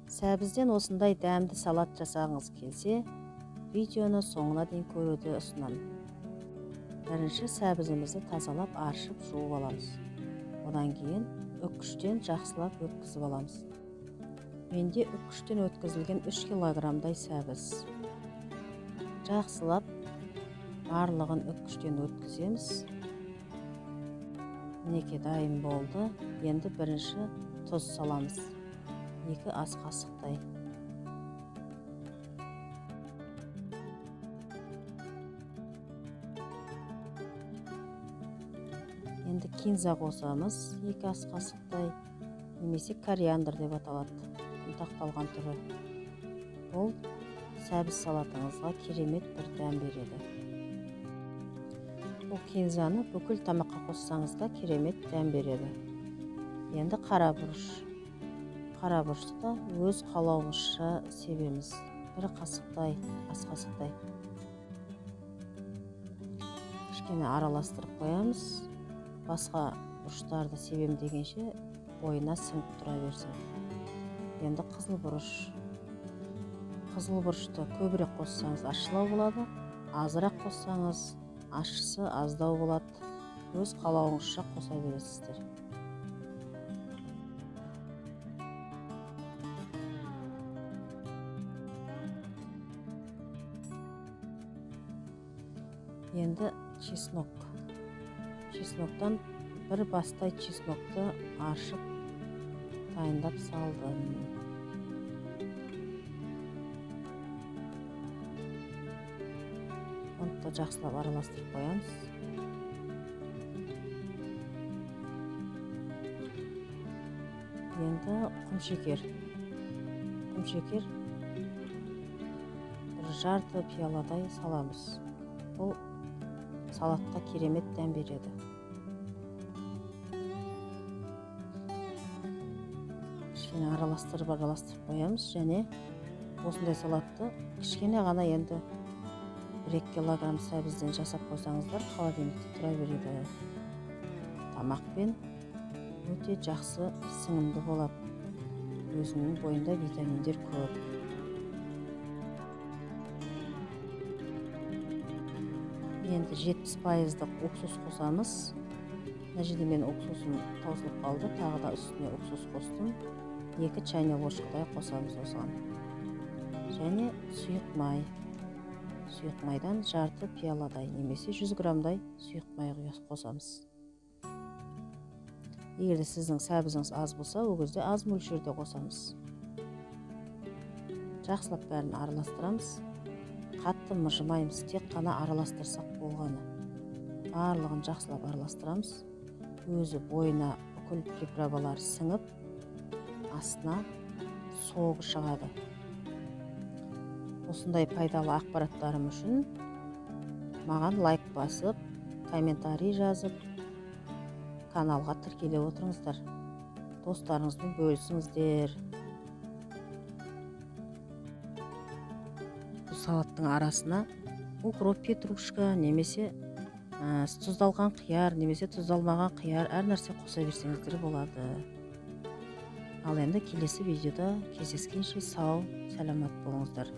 Сәбізден осындай дәмді салат жасағыңыз келсе, видеоны соңына дейін көруді ұсынамын. Бірінші сәбізімізді тазалап, аршып, жуып аламыз. Одан кейін үккіштен жақсылап өткізіп аламыз. Менде үккіштен өткізілген 3 килограммдай сәбіз. Жақсылап барлығын үккіштен өткіземіз. Мінекей дайын болды. Енді бірінші тұз саламыз. 2 ас қасықтай. Енді кинза қосамыз, 2 ас қасықтай, немесе кориандр деп аталады, ұнтақталған түрі. Ол сәбіз салатыңызға керемет бір дәм береді. Бұл кинзаны бүкіл тамаққа қоссаңыз да керемет дәм береді. Енді қара бұрыш. Қара бұрышты өз қалауымызша себеміз. 1 қасықтай, ас қасықтай. Кішкене араластырып қоямыз. Басқа бұрыштарды себем дегенше бойына сіңіп тұра берсін. Енді қызыл бұрыш. Қызыл бұрышты көбірек қоссаңыз ащылау болады, азырақ қоссаңыз ащысы аздау болады. Өз қалауыңызша қоса бересіздер. Енді чеснок. Чесноктан 1 бастай чеснокты аршып дайындап салдым. Оны да жақсылап араластырып қоямыз. Енді құмшекер. Құмшекер 1 жарты пияладай саламыз. Бұл салатқа керемет дәм береді. Кішкене араластырып қоямыз, және осындай салатты кішкене ғана енді 1-2 килограмм сәбізден жасап қойсаңыздар, холодильникте тұра береді. Тамақпен өте жақсы сіңімді болады. Өзінің бойында витаминдер көп. Енді 70%-лық уксус қосамыз. Мына жерде мен уксусым таусылып қалды, тағы да үстіне уксус қостым. 2 чайный ложкадай қосамыз осыған. Және сұйық май. Сұйық майдан жарты пияладай, немесе 100 граммдай сұйық май қосамыз. Егер сіздің сәбізіңіз аз болса, ол кезде аз мөлшерде қосамыз. Жақсылап бәрін араластырамыз. Қатты мыжымаймыз, тек қана араластырсақ болғаны. Барлығын жақсылап араластырамыз. Өзі бойына бүкіл приправалар сіңіп, астына соғы шығады. Осындай пайдалы ақпараттарым үшін маған лайк басып, комментарий жазып, каналға тіркеле отырыңыздар. Достарыңызбен бөлісіңіздер. Салаттың арасына укроп, петрушка, немесе тұздалған қияр, немесе тұздалмаған қияр, әр нәрсе қоса берсеңіздер болады. Ал енді келесі видеода кездескенше сау, саламат болыңыздар.